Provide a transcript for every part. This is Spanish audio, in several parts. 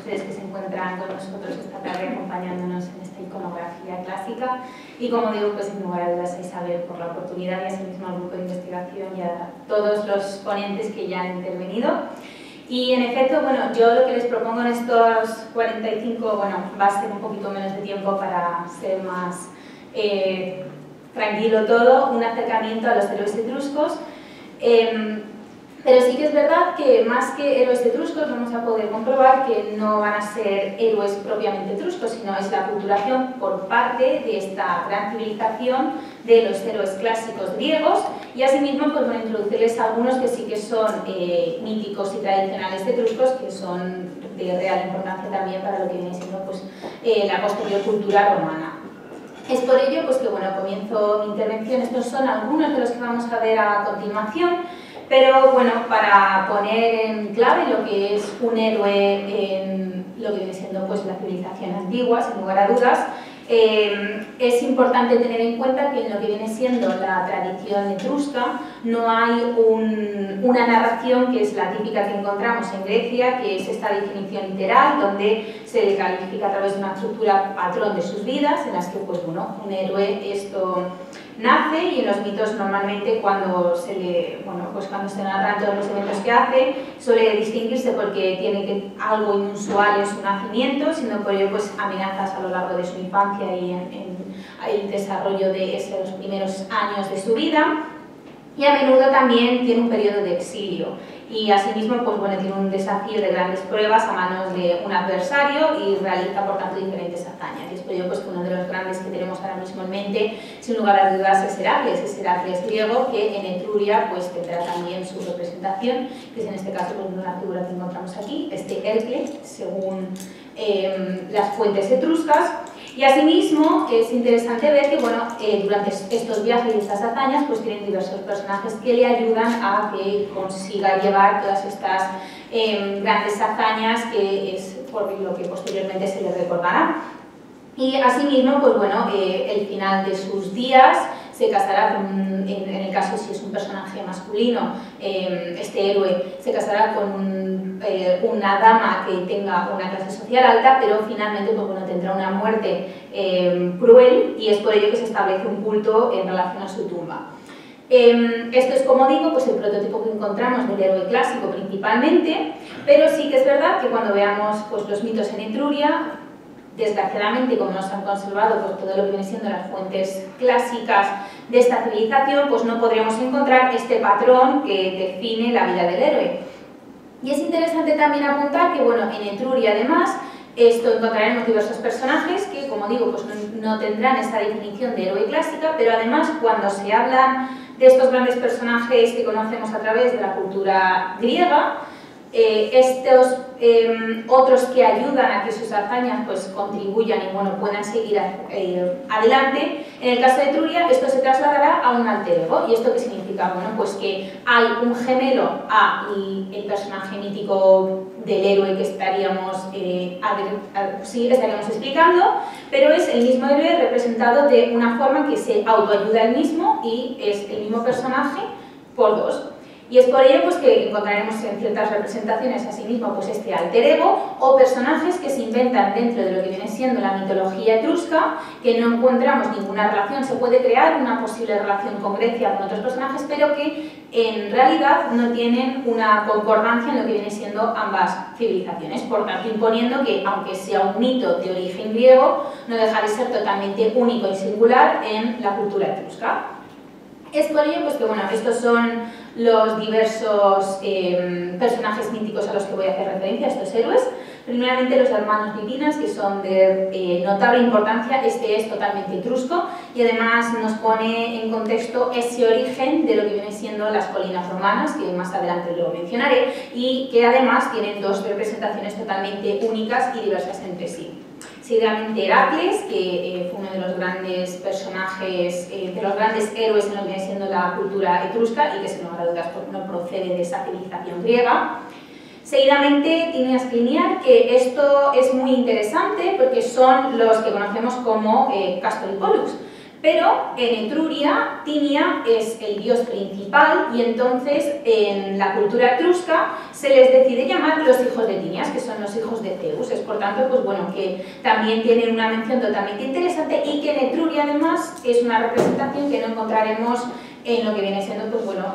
ustedes que se encuentran con nosotros esta tarde acompañándonos en esta iconografía clásica. Y como digo, pues sin lugar a dudas a Isabel por la oportunidad y asimismo al grupo de investigación y a todos los ponentes que ya han intervenido. Y en efecto, bueno, yo lo que les propongo en estos 45, bueno, va a ser un poquito menos de tiempo para ser más tranquilo todo, un acercamiento a los héroes etruscos. Pero sí que es verdad que más que héroes etruscos vamos a poder comprobar que no van a ser héroes propiamente etruscos, sino es la aculturación por parte de esta gran civilización de los héroes clásicos griegos y asimismo pues, bueno, introducirles algunos que sí que son míticos y tradicionales etruscos que son de real importancia también para lo que viene siendo pues, la posterior cultura romana. Es por ello pues, que bueno, comienzo mi intervención. Estos son algunos de los que vamos a ver a continuación. Pero bueno, para poner en clave lo que es un héroe en lo que viene siendo pues, la civilización antigua, sin lugar a dudas, es importante tener en cuenta que en lo que viene siendo la tradición etrusca no hay una narración que es la típica que encontramos en Grecia, que es esta definición literal, donde se le califica a través de una estructura patrón de sus vidas, en las que pues, bueno, un héroe esto nace y en los mitos normalmente cuando cuando se narran todos los eventos que hace suele distinguirse porque tiene algo inusual en su nacimiento, sino por ello pues, amenazas a lo largo de su infancia y en el desarrollo de los primeros años de su vida. Y a menudo también tiene un periodo de exilio y asimismo pues, bueno, tiene un desafío de grandes pruebas a manos de un adversario y realiza por tanto diferentes hazañas. Y es por ello pues, que uno de los grandes que tenemos ahora mismo en mente, sin lugar a dudas, es Heracles griego, que en Etruria pues, tendrá también su representación, que es en este caso pues, una figura que encontramos aquí, este Hércules, según las fuentes etruscas. Y asimismo es interesante ver que bueno, durante estos viajes y estas hazañas pues tienen diversos personajes que le ayudan a que consiga llevar todas estas grandes hazañas que es por lo que posteriormente se le recordará. Y asimismo, pues bueno, el final de sus días se casará con, en el caso si es un personaje masculino, este héroe se casará con una dama que tenga una clase social alta, pero finalmente pues bueno, tendrá una muerte cruel y es por ello que se establece un culto en relación a su tumba. Esto es, como digo, pues el prototipo que encontramos del héroe clásico principalmente, pero sí que es verdad que cuando veamos pues, los mitos en Etruria, desgraciadamente, como nos han conservado pues, todo lo que viene siendo las fuentes clásicas de esta civilización, pues no podremos encontrar este patrón que define la vida del héroe. Y es interesante también apuntar que, bueno, en Etruria además, encontraremos diversos personajes que, como digo, pues no tendrán esta definición de héroe clásica, pero además cuando se hablan de estos grandes personajes que conocemos a través de la cultura griega, estos otros que ayudan a que sus hazañas pues, contribuyan y bueno, puedan seguir adelante. En el caso de Etruria esto se trasladará a un alter ego. ¿Y esto qué significa? Bueno, pues que hay un gemelo a el personaje mítico del héroe que estaríamos explicando, pero es el mismo héroe representado de una forma que se autoayuda él mismo y es el mismo personaje por dos. Y es por ello pues, que encontraremos en ciertas representaciones asimismo pues, este alter ego o personajes que se inventan dentro de lo que viene siendo la mitología etrusca, que no encontramos ninguna relación. Se puede crear una posible relación con Grecia, con otros personajes, pero que en realidad no tienen una concordancia en lo que viene siendo ambas civilizaciones, por tanto imponiendo que, aunque sea un mito de origen griego, no deja de ser totalmente único y singular en la cultura etrusca. Es por ello pues, que bueno, estos son los diversos personajes míticos a los que voy a hacer referencia, estos héroes. Primeramente los hermanos Bipinas, que son de notable importancia. Este es totalmente etrusco y además nos pone en contexto ese origen de lo que viene siendo las colinas romanas, que más adelante lo mencionaré, y que además tienen dos representaciones totalmente únicas y diversas entre sí. Seguidamente Heracles, que fue uno de los grandes personajes, de los grandes héroes en lo que viene siendo la cultura etrusca y que sin lugar a dudas no procede de esa civilización griega. Seguidamente Tinias Cliniar, que esto es muy interesante porque son los que conocemos como Castor y Pollux. Pero en Etruria, Tinia es el dios principal y entonces en la cultura etrusca se les decide llamar los hijos de Tinias, que son los hijos de Zeus. Es por tanto, pues bueno, que también tienen una mención totalmente interesante y que en Etruria además es una representación que no encontraremos en lo que viene siendo, pues bueno,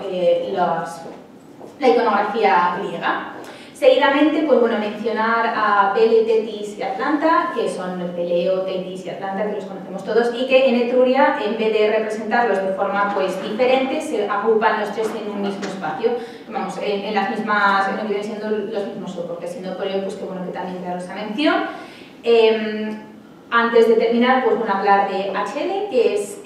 la iconografía griega. Seguidamente, pues bueno, mencionar a Pele, Tetis y Atlanta, que son Peleo, Tetis y Atlanta, que los conocemos todos, y que en Etruria, en vez de representarlos de forma pues diferente, se agrupan los tres en un mismo espacio, vamos, en las mismas, en lo que vienen siendo los mismos soportes, siendo por ello pues que bueno que también quedaros esa mención. Antes de terminar, pues bueno, hablar de Achille, que es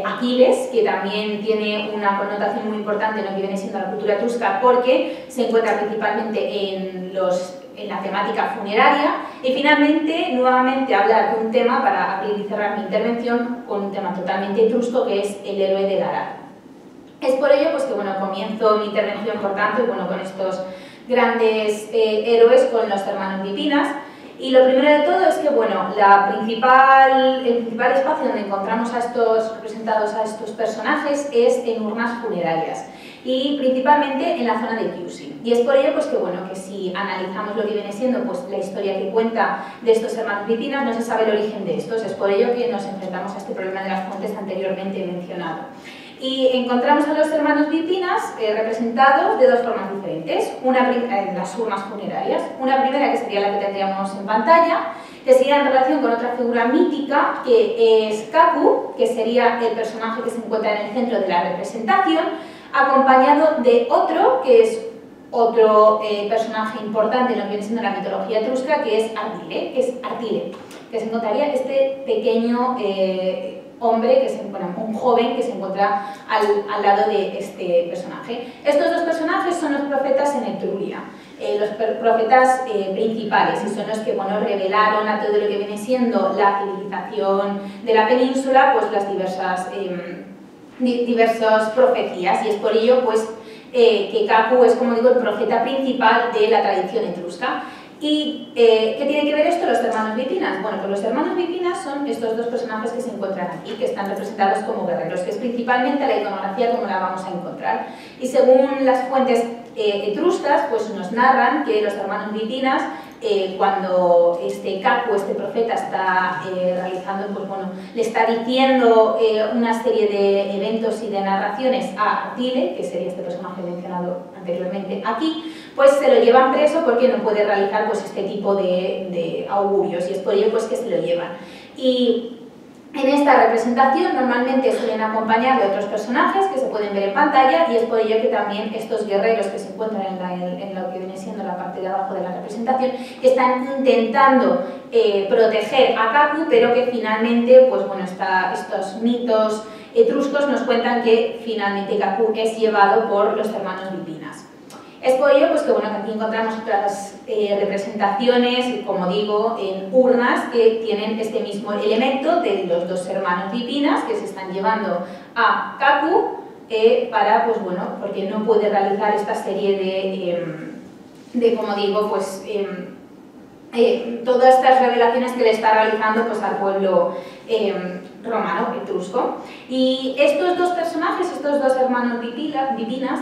Aquiles, que también tiene una connotación muy importante en lo que viene siendo la cultura etrusca porque se encuentra principalmente en la temática funeraria. Y finalmente, nuevamente hablar de un tema para abrir y cerrar mi intervención con un tema totalmente etrusco que es el héroe de Dara. Es por ello pues que bueno, comienzo mi intervención por tanto bueno, con estos grandes héroes, con los hermanos Bipinas. Y lo primero de todo es que, bueno, el principal espacio donde encontramos representados a estos personajes es en urnas funerarias y principalmente en la zona de Chiusi. Y es por ello pues, que, bueno, que si analizamos lo que viene siendo pues, la historia que cuenta de estos hermanos Bipinas, no se sabe el origen de estos. Es por ello que nos enfrentamos a este problema de las fuentes anteriormente mencionado. Y encontramos a los hermanos Bipinas representados de dos formas diferentes, en las urnas funerarias. Una primera, que sería la que tendríamos en pantalla, que sería en relación con otra figura mítica, que es Kaku, que sería el personaje que se encuentra en el centro de la representación, acompañado de otro, que es otro personaje importante en lo que viene siendo la mitología etrusca, que es Artile, que se encontraría este pequeño hombre, un joven que se encuentra al lado de este personaje. Estos dos personajes son los profetas en Etruria, los profetas principales, y son los que bueno, revelaron a todo lo que viene siendo la civilización de la península, pues las diversas profecías, y es por ello pues, que Kaku es, como digo, el profeta principal de la tradición etrusca. ¿Y qué tiene que ver esto los hermanos Bipinas? Bueno, pues los hermanos Bipinas son estos dos personajes que se encuentran aquí, que están representados como guerreros, que es principalmente la iconografía como la vamos a encontrar. Y según las fuentes etruscas, pues nos narran que los hermanos Bipinas, cuando Kaku, este profeta, está realizando, pues bueno, le está diciendo una serie de eventos y de narraciones a Artile, que sería este personaje mencionado anteriormente aquí, pues se lo llevan preso porque no puede realizar pues, este tipo de augurios, y es por ello pues, que se lo llevan. Y en esta representación normalmente suelen acompañar de otros personajes que se pueden ver en pantalla, y es por ello que también estos guerreros que se encuentran en lo que viene siendo la parte de abajo de la representación están intentando proteger a Kaku, pero que finalmente pues, bueno, estos mitos etruscos nos cuentan que finalmente Kaku es llevado por los hermanos Bipinas. Es por ello pues, que, bueno, que aquí encontramos otras representaciones, como digo, en urnas que tienen este mismo elemento de los dos hermanos Bipinas que se están llevando a Kaku para, pues bueno, porque no puede realizar esta serie de como digo, pues todas estas revelaciones que le está realizando pues, al pueblo romano, etrusco. Y estos dos personajes, estos dos hermanos Bipinas,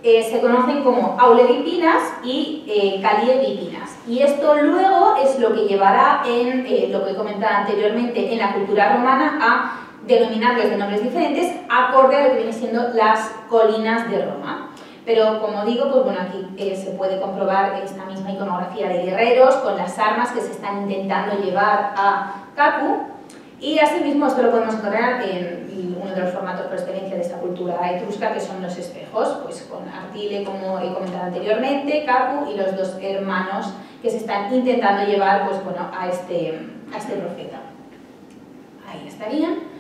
se conocen como Aule Bipinas y Calie Bipinas. Y esto luego es lo que llevará en lo que comentaba anteriormente en la cultura romana a denominarlos de nombres diferentes acorde a lo que vienen siendo las colinas de Roma. Pero como digo, pues bueno, aquí se puede comprobar esta misma iconografía de guerreros con las armas que se están intentando llevar a Kaku. Y asimismo esto lo podemos encontrar en uno de los formatos por excelencia de esta cultura etrusca, que son los espejos, pues con Artile, como he comentado anteriormente, Kaku y los dos hermanos que se están intentando llevar pues, bueno, a este profeta. Ahí estarían.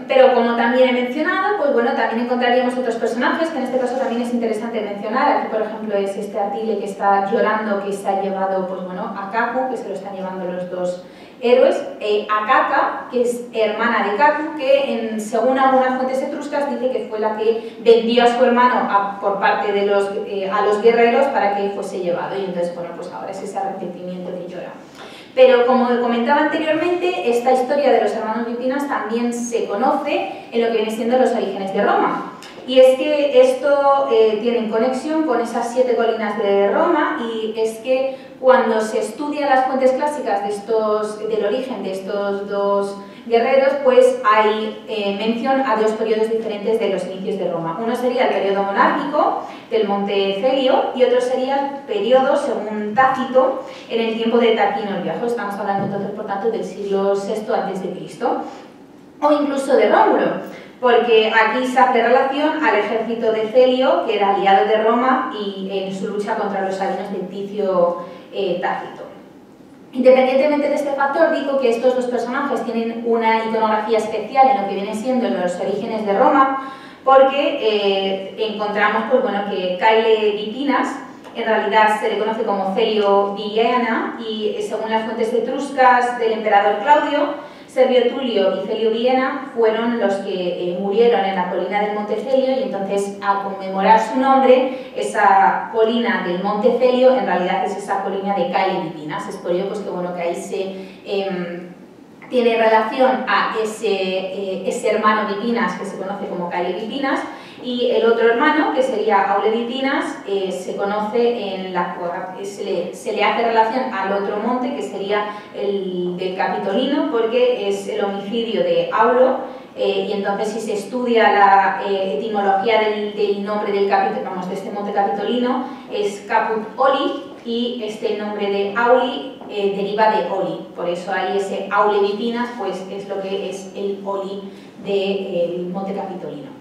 Pero como también he mencionado, pues bueno, también encontraríamos otros personajes que en este caso también es interesante mencionar. Aquí, por ejemplo, es este Artile que está llorando, que se ha llevado pues, bueno, a Kaku, que se lo están llevando los dos héroes. Akaka, que es hermana de Kaku, que según algunas fuentes etruscas dice que fue la que vendió a su hermano por parte de a los guerreros para que fuese llevado. Y entonces, bueno, pues ahora es ese arrepentimiento que llora. Pero como comentaba anteriormente, esta historia de los hermanos Bitinas también se conoce en lo que viene siendo los orígenes de Roma. Y es que esto tiene conexión con esas 7 colinas de Roma, y es que cuando se estudian las fuentes clásicas del origen de estos dos guerreros, pues hay mención a 2 periodos diferentes de los inicios de Roma. Uno sería el periodo monárquico del Monte Celio y otro sería el periodo, según Tácito, en el tiempo de Tarquino el Viejo. Estamos hablando entonces, por tanto, del siglo VI a.C. o incluso de Rómulo, porque aquí se hace relación al ejército de Celio, que era aliado de Roma, y en su lucha contra los aliados de Ticio Tácito. Independientemente de este factor, digo que estos 2 personajes tienen una iconografía especial en lo que viene siendo los orígenes de Roma, porque encontramos pues, bueno, que Caile Bitinas en realidad se le conoce como Celio Viena, y según las fuentes etruscas del emperador Claudio, Servio Tulio y Celio Viena fueron los que murieron en la colina del Monte Celio, y entonces, a conmemorar su nombre, esa colina del Monte Celio en realidad es esa colina de Caile Bitinas. Es por ello pues, que, bueno, que ahí se tiene relación a ese hermano Bitinas que se conoce como Caile Bitinas, y el otro hermano, que sería Aule Bitinas, se conoce se le hace relación al otro monte, que sería el del Capitolino, porque es el homicidio de Aulo, y entonces si se estudia la etimología del nombre del de este monte Capitolino, es Caput Oli, y este nombre de Auli deriva de Oli, por eso ahí ese Aule Bitinas pues es lo que es el Oli del monte Capitolino.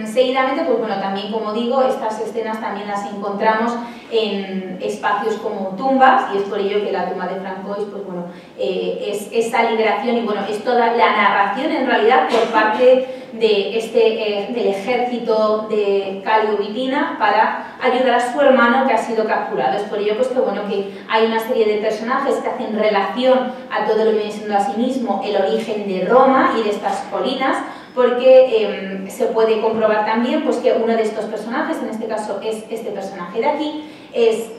Seguidamente, pues bueno, también, como digo, estas escenas también las encontramos en espacios como tumbas, y es por ello que la tumba de Francois, pues bueno, es esa liberación, y bueno, es toda la narración en realidad por parte de del ejército de Calio Bitina para ayudar a su hermano que ha sido capturado. Es por ello pues que, bueno, que hay una serie de personajes que hacen relación a todo lo que viene siendo asimismo el origen de Roma y de estas colinas, porque se puede comprobar también pues, que uno de estos personajes, en este caso es este personaje de aquí, es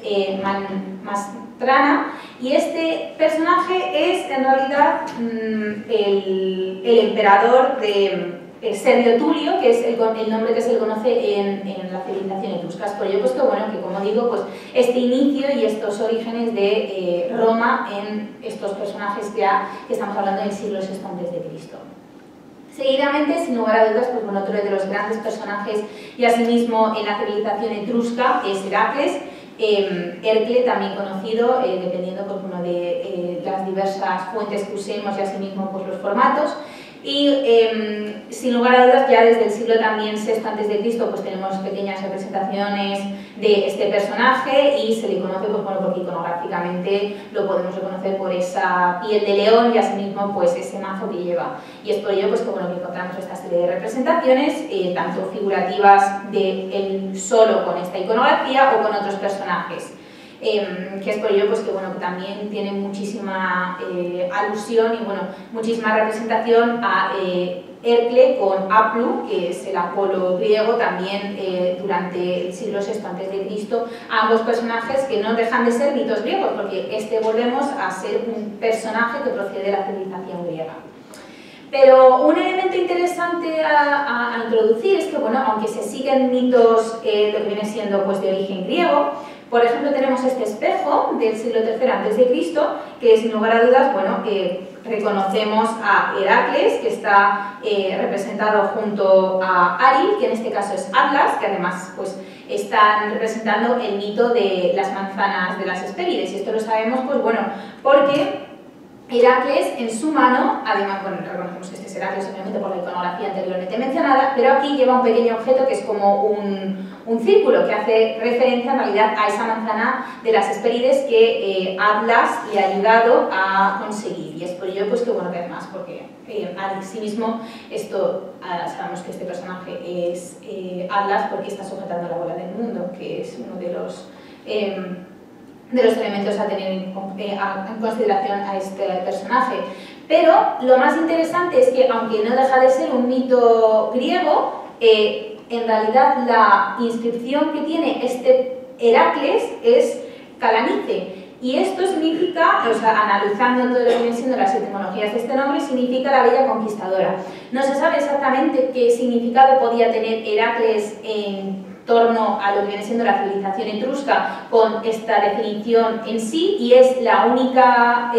Mastrana, y este personaje es en realidad el emperador de Servio Tulio, que es el nombre que se le conoce en la civilización etrusca. Por ello, pues que bueno, que como digo, pues este inicio y estos orígenes de Roma en estos personajes ya que estamos hablando del siglo VI a.C. Seguidamente, sin lugar a dudas, pues, bueno, otro de los grandes personajes y asimismo en la civilización etrusca es Heracles, Hercle, también conocido, dependiendo pues, bueno, de las diversas fuentes que usemos y asimismo pues, los formatos. Y sin lugar a dudas, ya desde el siglo también VI a.C. pues tenemos pequeñas representaciones de este personaje y se le conoce pues, bueno, porque iconográficamente lo podemos reconocer por esa piel de león y asimismo pues, ese mazo que lleva. Y es por ello pues, que, bueno, que encontramos esta serie de representaciones, tanto figurativas de él solo con esta iconografía o con otros personajes. Que es por ello pues, que, bueno, que también tiene muchísima alusión y bueno, muchísima representación a Hercle con Aplu, que es el Apolo griego, también durante el siglo VI a.C., ambos personajes que no dejan de ser mitos griegos, porque volvemos a ser un personaje que procede de la civilización griega. Pero un elemento interesante a introducir es que, bueno, aunque se siguen mitos lo que viene siendo pues, de origen griego, por ejemplo, tenemos este espejo del siglo III a.C., que sin lugar a dudas, bueno, reconocemos a Heracles, que está representado junto a Ari, que en este caso es Atlas, que además pues, están representando el mito de las manzanas de las Hespérides. Y esto lo sabemos, pues bueno, porque Heracles en su mano, además, bueno, reconocemos que este es Heracles obviamente por la iconografía anteriormente mencionada, pero aquí lleva un pequeño objeto que es como un círculo que hace referencia en realidad a esa manzana de las Hespérides que Atlas le ha ayudado a conseguir. Y es por ello pues, que, bueno, que además, porque a sí mismo esto, sabemos que este personaje es Atlas porque está sujetando la bola del mundo, que es uno de los elementos a tener en consideración a este personaje. Pero lo más interesante es que, aunque no deja de ser un mito griego, en realidad la inscripción que tiene este Heracles es Calanice. Y esto significa, o sea, analizando todo lo que viene siendo las etimologías de este nombre, significa la bella conquistadora. No se sabe exactamente qué significado podía tener Heracles en torno a lo que viene siendo la civilización etrusca con esta definición en sí, y es la única...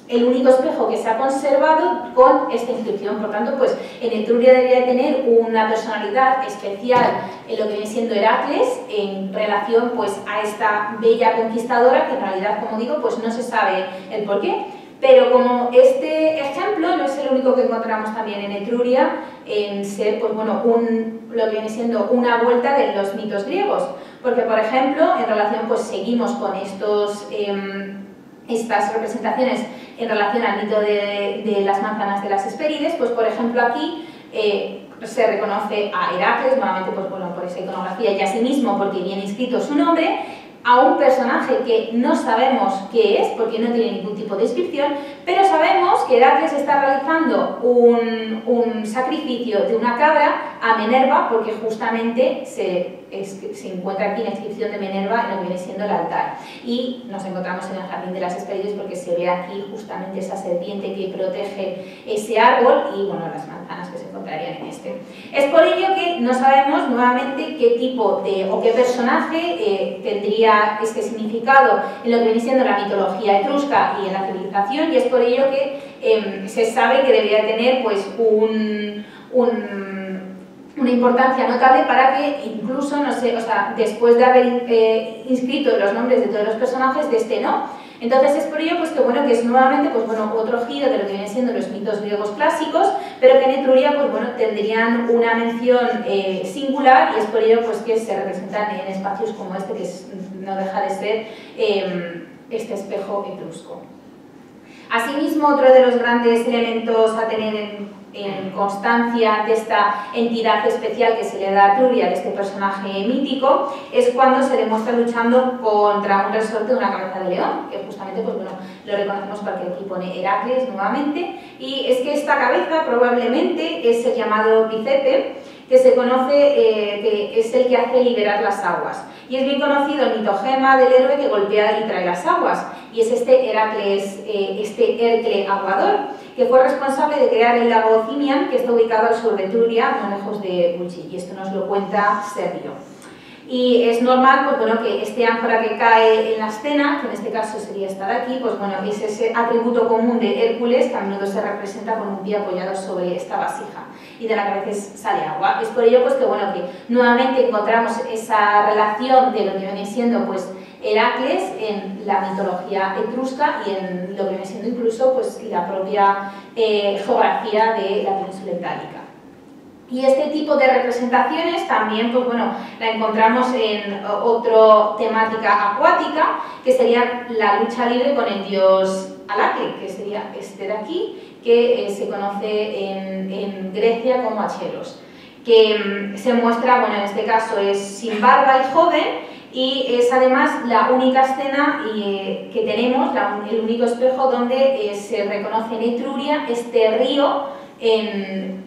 el único espejo que se ha conservado con esta inscripción. Por tanto, pues en Etruria debería de tener una personalidad especial en lo que viene siendo Heracles en relación pues a esta bella conquistadora, que en realidad, como digo, pues no se sabe el porqué. Pero como este ejemplo no es el único que encontramos también en Etruria, en ser pues, bueno, lo que viene siendo una vuelta de los mitos griegos. Porque, por ejemplo, en relación, pues seguimos con estas representaciones en relación al mito de las manzanas de las Hespérides, pues por ejemplo aquí se reconoce a Heracles, nuevamente pues, bueno, por esa iconografía y asimismo porque viene inscrito su nombre, a un personaje que no sabemos qué es, porque no tiene ningún tipo de inscripción, pero sabemos que Heracles está realizando un sacrificio de una cabra a Minerva, porque justamente se encuentra aquí la inscripción de Minerva en lo que viene siendo el altar. Y nos encontramos en el jardín de las Hespérides porque se ve aquí justamente esa serpiente que protege ese árbol y bueno, las manzanas que se encontrarían en este. Es por ello que no sabemos nuevamente qué tipo de o qué personaje tendría este significado en lo que viene siendo la mitología etrusca y en la civilización, y es por ello que se sabe que debería tener pues una importancia notable para que incluso, no sé, o sea, después de haber inscrito los nombres de todos los personajes, de este no. Entonces es por ello pues, que, bueno, que es nuevamente pues, bueno, otro giro de lo que vienen siendo los mitos griegos clásicos, pero que en Etruria pues, bueno, tendrían una mención singular, y es por ello pues, que se representan en espacios como este, que no deja de ser este espejo etrusco. Asimismo, otro de los grandes elementos a tener en constancia de esta entidad especial que se le da a Etruria, de este personaje mítico, es cuando se le muestra luchando contra un resorte de una cabeza de león, que justamente pues, bueno, lo reconocemos porque aquí pone Heracles nuevamente, y es que esta cabeza probablemente es el llamado Bicepe, que se conoce que es el que hace liberar las aguas. Y es bien conocido el mitogema del héroe que golpea y trae las aguas, y es este Heracles, este Hercle aguador, que fue responsable de crear el lago Cimian, que está ubicado al sur de Etruria, no lejos de Bulci, y esto nos lo cuenta Servio. Y es normal pues, bueno, que este ánfora que cae en la escena, que en este caso sería esta de aquí, pues, bueno, es ese atributo común de Hércules, que a menudo se representa con un pie apoyado sobre esta vasija, y de la que a veces sale agua. Es por ello pues, que, bueno, que nuevamente encontramos esa relación de lo que viene siendo pues, Heracles en la mitología etrusca y en lo que viene siendo incluso pues, la propia geografía de la península itálica. Y este tipo de representaciones también pues, bueno, la encontramos en otra temática acuática, que sería la lucha libre con el dios Alaque, que sería este de aquí, que se conoce en Grecia como Acheros, que se muestra, bueno, en este caso es sin barba y joven, y es además la única escena que tenemos, el único espejo donde se reconoce en Etruria este río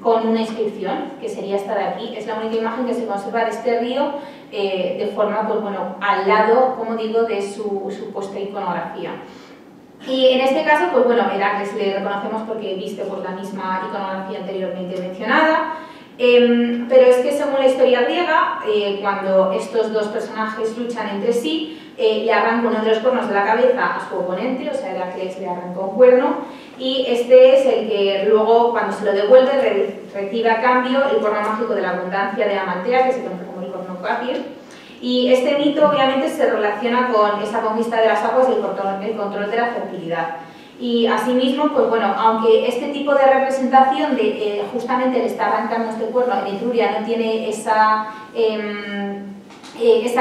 con una inscripción, que sería esta de aquí. Es la única imagen que se conserva de este río de forma, pues bueno, al lado, como digo, de su supuesta iconografía. Y en este caso, pues bueno, Heracles le reconocemos porque viste por la misma iconografía anteriormente mencionada. Pero es que según la historia griega, cuando estos dos personajes luchan entre sí, le arranca uno de los cuernos de la cabeza a su oponente, o sea, Heracles le arrancó un cuerno, y este es el que luego, cuando se lo devuelve, recibe a cambio el cuerno mágico de la abundancia de Amaltea, que se conoce como el cornucopio. Y este mito obviamente se relaciona con esa conquista de las aguas y el control de la fertilidad. Y asimismo, pues bueno, aunque este tipo de representación de justamente le está arrancando este cuerno en Etruria no tiene esa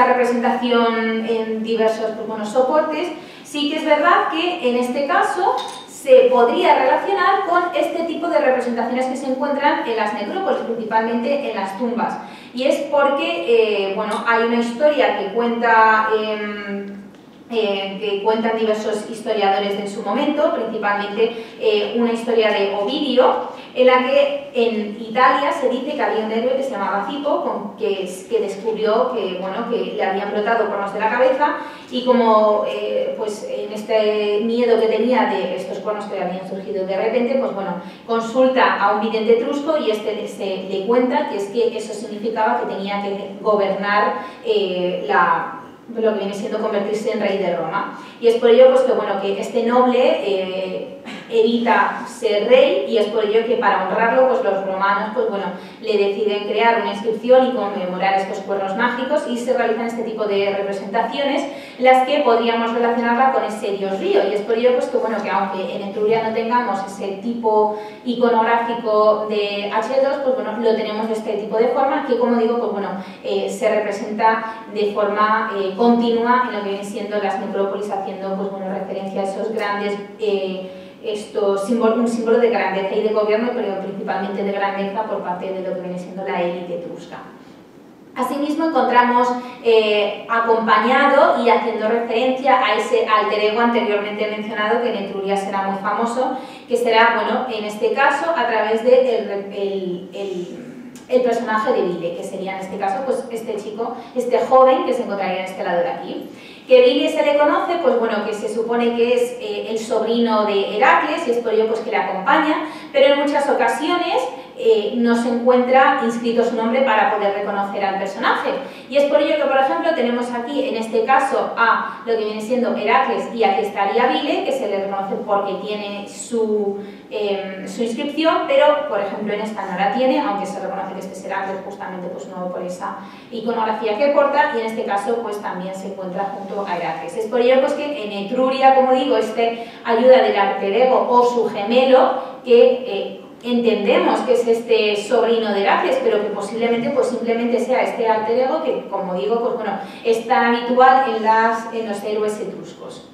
representación en diversos pues, bueno, soportes, sí que es verdad que en este caso se podría relacionar con este tipo de representaciones que se encuentran en las necrópolis, principalmente en las tumbas. Y es porque bueno, hay una historia que cuenta que cuentan diversos historiadores de su momento, principalmente una historia de Ovidio, en la que en Italia se dice que había un héroe que se llamaba Cipo, que descubrió que, bueno, que le habían brotado cuernos de la cabeza, y como pues en este miedo que tenía de estos cuernos que le habían surgido de repente, pues bueno, consulta a un vidente etrusco y este le cuenta que es que eso significaba que tenía que gobernar lo que viene siendo convertirse en rey de Roma. Y es por ello pues, que, bueno, que este noble evita ser rey, y es por ello que para honrarlo pues, los romanos pues, bueno, le deciden crear una inscripción y conmemorar estos cuernos mágicos, y se realizan este tipo de representaciones en las que podríamos relacionarla con ese dios río. Y es por ello pues, que, bueno, que aunque en Etruria no tengamos ese tipo iconográfico de H2, pues, bueno, lo tenemos de este tipo de forma que, como digo, pues, bueno, se representa de forma continua en lo que vienen siendo las necrópolis, haciendo pues, bueno, referencia a esos grandes un símbolo de grandeza y de gobierno, pero principalmente de grandeza por parte de lo que viene siendo la élite etrusca. Asimismo encontramos acompañado y haciendo referencia a ese alter ego anteriormente mencionado, que en Etruria será muy famoso, que será, bueno, en este caso a través de el personaje de Vile, que sería en este caso pues, este chico, este joven que se encontraría en este lado de aquí. Que Vile se le conoce, pues bueno, que se supone que es el sobrino de Heracles, y es por ello pues, que le acompaña, pero en muchas ocasiones no se encuentra inscrito su nombre para poder reconocer al personaje. Y es por ello que, por ejemplo, tenemos aquí en este caso a lo que viene siendo Heracles, y aquí estaría Vile, que se le reconoce porque tiene su inscripción, pero por ejemplo en esta no la tiene, aunque se reconoce que este es Heracles justamente pues, no por esa iconografía que porta, y en este caso pues también se encuentra junto a Heracles. Es por ello pues, que en Etruria, como digo, ayuda del alter ego o su gemelo, que entendemos que es este sobrino de Heracles, pero que posiblemente pues simplemente sea este alter ego que, como digo, pues bueno, es tan habitual en los héroes etruscos.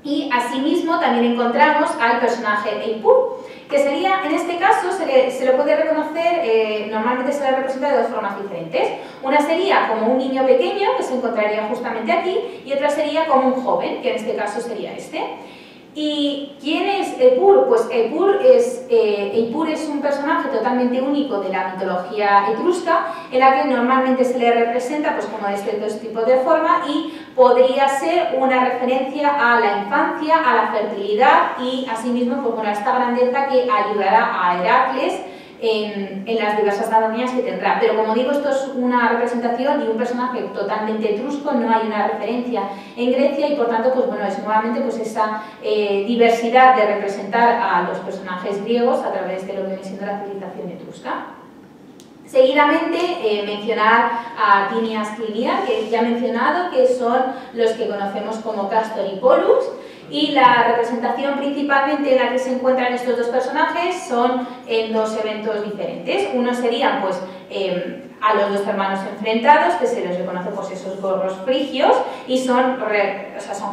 Y asimismo también encontramos al personaje Eipur, que sería, en este caso, se lo puede reconocer, normalmente se le representa de dos formas diferentes. Una sería como un niño pequeño, que se encontraría justamente aquí, y otra sería como un joven, que en este caso sería este. ¿Y quién es Eipur? Pues Eipur es un personaje totalmente único de la mitología etrusca, en la que normalmente se le representa pues, como de este tipo de forma, y podría ser una referencia a la infancia, a la fertilidad y asimismo pues, bueno, a esta grandeza que ayudará a Heracles en las diversas hazañas que tendrá. Pero como digo, esto es una representación y un personaje totalmente etrusco, no hay una referencia en Grecia, y por tanto pues, bueno, es nuevamente pues, esa diversidad de representar a los personajes griegos a través de lo que viene siendo la civilización etrusca. Seguidamente, mencionar a Tinias Clinia, que ya he mencionado, que son los que conocemos como Castor y Pollux, y la representación principalmente en la que se encuentran estos dos personajes son en dos eventos diferentes. Uno serían pues, a los dos hermanos enfrentados, que se les reconoce pues, esos gorros frigios, y son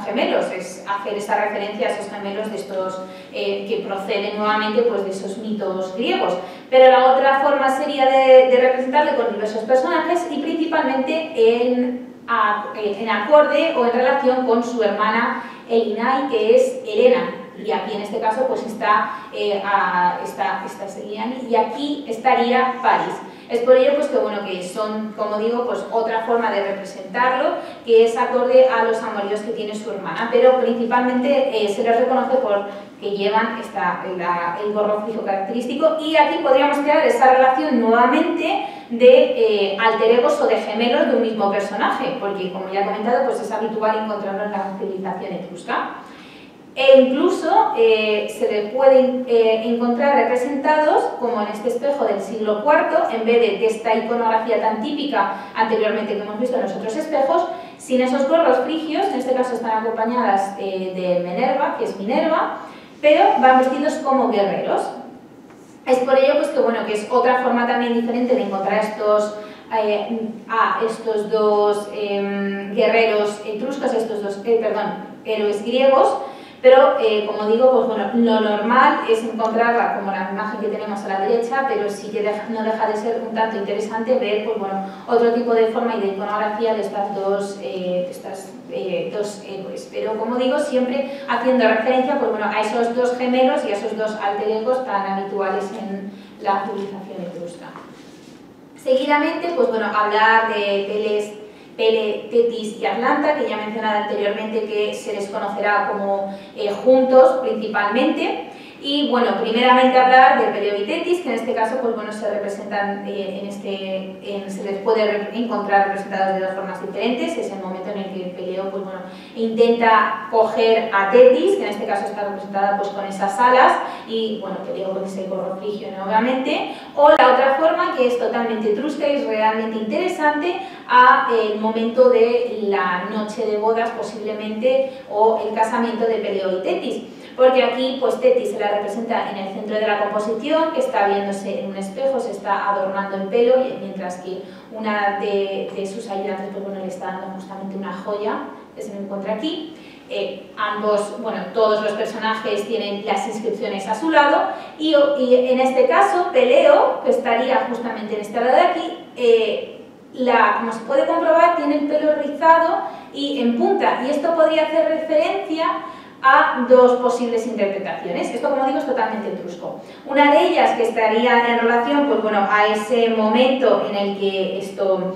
gemelos, es hacer esa referencia a esos gemelos de estos que proceden nuevamente pues, de esos mitos griegos. Pero la otra forma sería de representarle con diversos personajes, y principalmente en acorde o en relación con su hermana Elinai, que es Helena, y aquí en este caso pues está Eliani, y aquí estaría Paris. Es por ello pues, que, bueno, que son, como digo, pues, otra forma de representarlo, que es acorde a los amoríos que tiene su hermana, pero principalmente se les reconoce por que llevan el gorro frigio característico, y aquí podríamos crear esa relación nuevamente de alter egos o de gemelos de un mismo personaje, porque como ya he comentado, pues es habitual encontrarlo en la civilización etrusca. E incluso se le pueden encontrar representados, como en este espejo del siglo IV, en vez de esta iconografía tan típica anteriormente que hemos visto en los otros espejos, sin esos gorros frigios, en este caso están acompañadas de Minerva, que es Minerva, pero van vestidos como guerreros. Es por ello pues, que, bueno, que es otra forma también diferente de encontrar estos dos guerreros etruscos, estos dos héroes griegos, pero como digo, pues bueno, lo normal es encontrarla como la imagen que tenemos a la derecha, pero sí que no deja de ser un tanto interesante ver, pues bueno, otro tipo de forma y de iconografía de estas dos héroes. Pero como digo, siempre haciendo referencia, pues bueno, a esos dos gemelos y a esos dos alter egos tan habituales en la civilización etrusca. Seguidamente, pues bueno, hablar de Pele, Tetis y Atlanta, que ya he mencionado anteriormente que se les conocerá como juntos principalmente. Y bueno, primeramente hablar de Peleo y Tetis, que en este caso pues bueno, se representan, se les puede encontrar representados de dos formas diferentes. Es el momento en el que Peleo pues bueno, intenta coger a Tetis, que en este caso está representada pues con esas alas, y bueno, Peleo con ese gorro frigio nuevamente. O la otra forma, que es totalmente etrusca y es realmente interesante, a el momento de la noche de bodas posiblemente, o el casamiento de Peleo y Tetis. Porque aquí pues Tetis se la representa en el centro de la composición, que está viéndose en un espejo, se está adornando el pelo, mientras que una de sus ayudantes pues, bueno, le está dando justamente una joya que se encuentra aquí. Ambos, bueno, todos los personajes tienen las inscripciones a su lado y en este caso Peleo, que estaría justamente en este lado de aquí, como se puede comprobar, tiene el pelo rizado y en punta, y esto podría hacer referencia a dos posibles interpretaciones. Esto, como digo, es totalmente etrusco. Una de ellas que estaría en relación pues, bueno, a ese momento en el que esto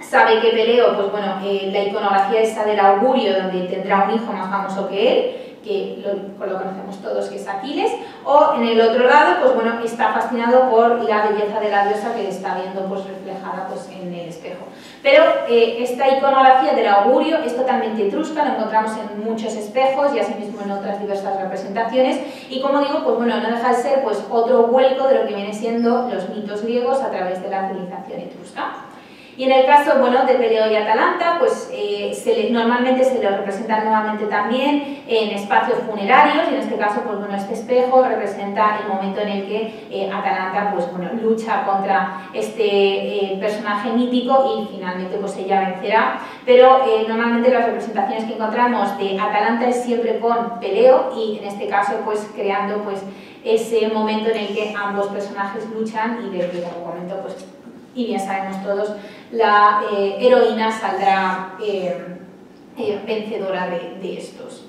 sabe que Peleo, pues bueno, la iconografía esa del augurio, donde tendrá un hijo más famoso que él, que lo conocemos todos, que es Aquiles, o en el otro lado, pues bueno, está fascinado por la belleza de la diosa que está viendo pues reflejada pues, en el espejo. Pero esta iconografía del augurio es totalmente etrusca, lo encontramos en muchos espejos y asimismo en otras diversas representaciones, y como digo, pues bueno, no deja de ser pues otro vuelco de lo que vienen siendo los mitos griegos a través de la civilización etrusca. Y en el caso, bueno, de Peleo y Atalanta, pues normalmente se lo representa nuevamente también en espacios funerarios, y en este caso, pues bueno, este espejo representa el momento en el que Atalanta, pues bueno, lucha contra este personaje mítico y finalmente, pues ella vencerá. Pero normalmente las representaciones que encontramos de Atalanta es siempre con Peleo y en este caso, pues creando, pues ese momento en el que ambos personajes luchan y del que, como comento, pues y bien sabemos todos, la heroína saldrá vencedora de estos.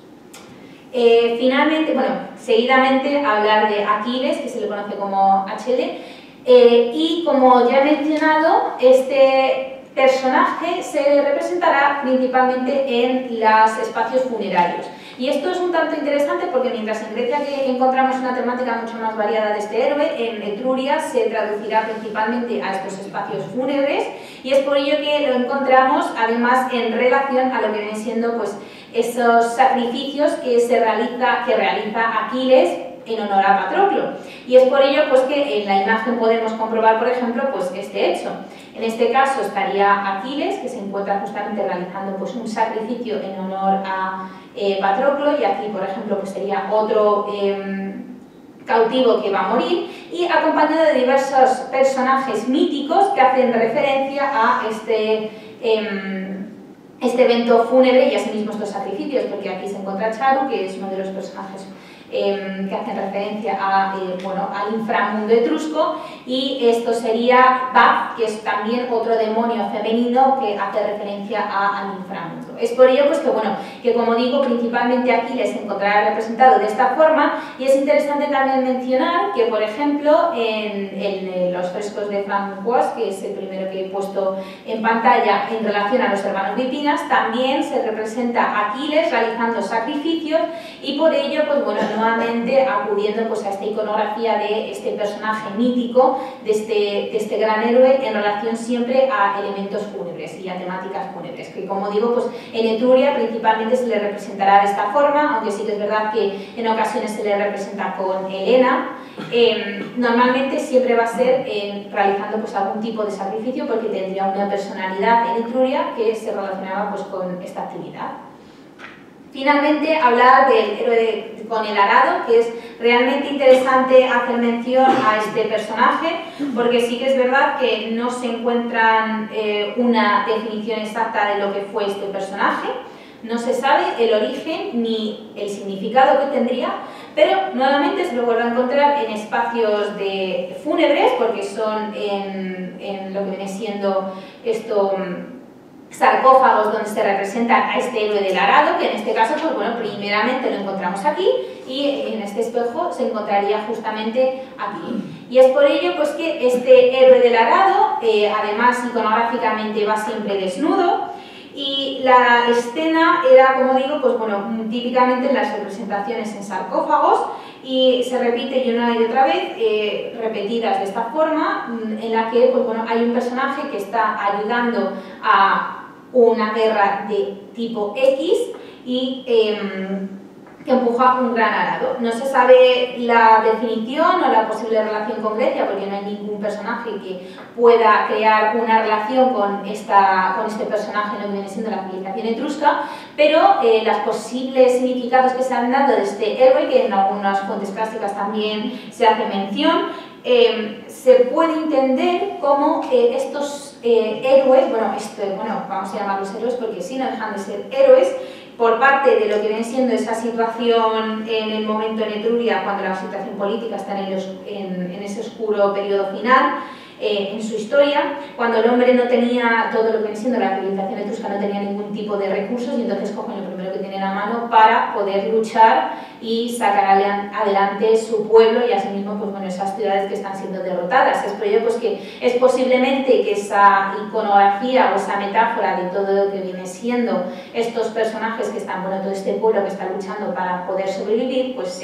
Finalmente, bueno, seguidamente hablar de Aquiles, que se le conoce como HL, y como ya he mencionado, este personaje se representará principalmente en los espacios funerarios. Y esto es un tanto interesante porque mientras en Grecia que encontramos una temática mucho más variada de este héroe, en Etruria se traducirá principalmente a estos espacios fúnebres, y es por ello que lo encontramos además en relación a lo que vienen siendo pues, esos sacrificios que realiza Aquiles en honor a Patroclo. Y es por ello pues, que en la imagen podemos comprobar, por ejemplo, pues, este hecho. En este caso estaría Aquiles, que se encuentra justamente realizando pues, un sacrificio en honor a Patroclo, y aquí, por ejemplo, pues, sería otro cautivo que va a morir, y acompañado de diversos personajes míticos que hacen referencia a este evento fúnebre y asimismo estos sacrificios, porque aquí se encuentra Charu, que es uno de los personajes que hacen referencia a, bueno, al inframundo etrusco, y esto sería Baf, que es también otro demonio femenino que hace referencia al inframundo. Es por ello pues, que, bueno, que como digo, principalmente aquí les encontrará representado de esta forma, y es interesante también mencionar que, por ejemplo, en los frescos de Francois, que es el primero que he puesto en pantalla en relación a los hermanos Bipinas, también se representa a Aquiles realizando sacrificios, y por ello, pues bueno, nuevamente acudiendo pues, a esta iconografía de este personaje mítico, de este gran héroe, en relación siempre a elementos fúnebres y a temáticas fúnebres, que como digo, pues en Etruria principalmente se le representará de esta forma, aunque sí que es verdad que en ocasiones se le representa con Helena. Normalmente siempre va a ser realizando pues, algún tipo de sacrificio, porque tendría una personalidad en Etruria que se relacionaba pues, con esta actividad. Finalmente, hablar del héroe con el arado, que es realmente interesante hacer mención a este personaje, porque sí que es verdad que no se encuentra una definición exacta de lo que fue este personaje. No se sabe el origen ni el significado que tendría, pero nuevamente se lo vuelve a encontrar en espacios fúnebres, porque son en lo que viene siendo sarcófagos donde se representa a este héroe del arado, que en este caso, pues bueno, primeramente lo encontramos aquí y en este espejo se encontraría justamente aquí. Y es por ello pues que este héroe del arado, además iconográficamente va siempre desnudo, y la escena era, como digo, pues bueno, típicamente en las representaciones en sarcófagos, y se repite una y otra vez, repetidas de esta forma, en la que pues bueno, hay un personaje que está ayudando a una guerra de tipo X y que empuja un gran arado. No se sabe la definición o la posible relación con Grecia, porque no hay ningún personaje que pueda crear una relación con este personaje, no viene siendo la civilización etrusca, pero los posibles significados que se han dado de este héroe, que en algunas fuentes clásicas también se hace mención, se puede entender como estos héroes, bueno, vamos a llamarlos héroes porque sí, no dejan de ser héroes, por parte de lo que viene siendo esa situación en el momento en Etruria, cuando la situación política está en ese oscuro periodo final, en su historia, cuando el hombre no tenía todo lo que viene siendo la civilización etrusca, no tenía ningún tipo de recursos, y entonces cogen lo primero que tienen a mano para poder luchar y sacar adelante su pueblo y asimismo pues, bueno, esas ciudades que están siendo derrotadas. Es por ello pues, que es posiblemente que esa iconografía o esa metáfora de todo lo que viene siendo estos personajes que están, bueno, todo este pueblo que está luchando para poder sobrevivir, pues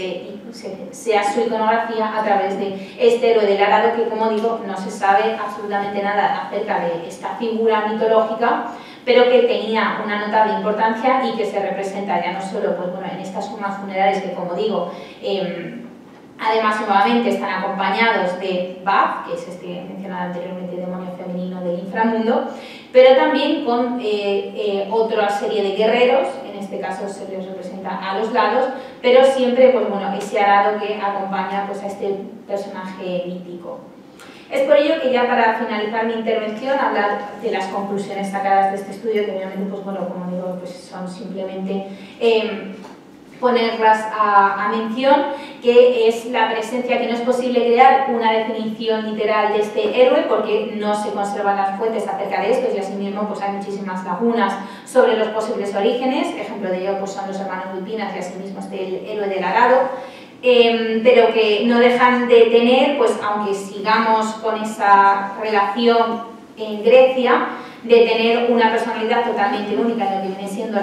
sea su iconografía a través de este héroe del arado, que como digo, no se sabe absolutamente nada acerca de esta figura mitológica, pero que tenía una notable importancia y que se representa ya no solo pues, bueno, en estas urnas funerarias que, como digo, además nuevamente están acompañados de Baf, que es este mencionado anteriormente demonio femenino del inframundo, pero también con otra serie de guerreros, en este caso se les representa a los lados, pero siempre pues, bueno, ese arado que acompaña pues, a este personaje mítico. Es por ello que ya para finalizar mi intervención, hablar de las conclusiones sacadas de este estudio, que obviamente, pues bueno, como digo, pues son simplemente ponerlas a mención, que es la presencia, que no es posible crear una definición literal de este héroe porque no se conservan las fuentes acerca de estos, y asimismo pues hay muchísimas lagunas sobre los posibles orígenes. Ejemplo de ello pues son los hermanos Lupinas y asimismo el héroe del arado. Pero que no dejan de tener, pues aunque sigamos con esa relación en Grecia, de tener una personalidad totalmente única en lo que viene siendo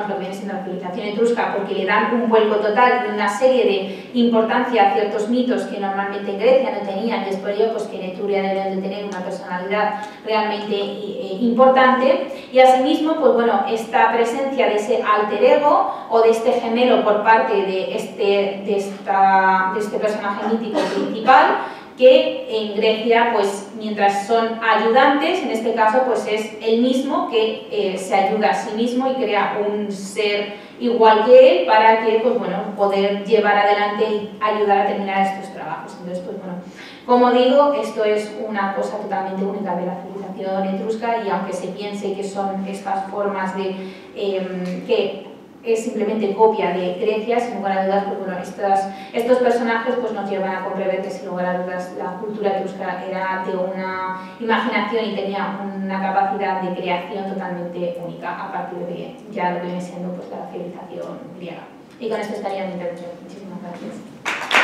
lo que viene siendo la civilización etrusca, porque le dan un vuelco total y una serie de importancia a ciertos mitos que normalmente en Grecia no tenían, y es por ello pues, que en Etruria deben de tener una personalidad realmente importante. Y asimismo, pues bueno, esta presencia de ese alter ego o de este gemelo por parte de este personaje mítico principal, que en Grecia, pues mientras son ayudantes, en este caso pues es el mismo que se ayuda a sí mismo y crea un ser igual que él para que, pues bueno, poder llevar adelante y ayudar a terminar estos trabajos. Entonces, pues bueno, como digo, esto es una cosa totalmente única de la civilización etrusca, y aunque se piense que son estas formas de que es simplemente copia de Grecia, sin lugar a dudas, pues bueno, estos personajes pues nos llevan a comprender que sin lugar a dudas la cultura etrusca era de una imaginación y tenía una capacidad de creación totalmente única a partir de ya lo que viene siendo pues, la civilización griega. Y con esto estaría mi intervención. Muchísimas gracias.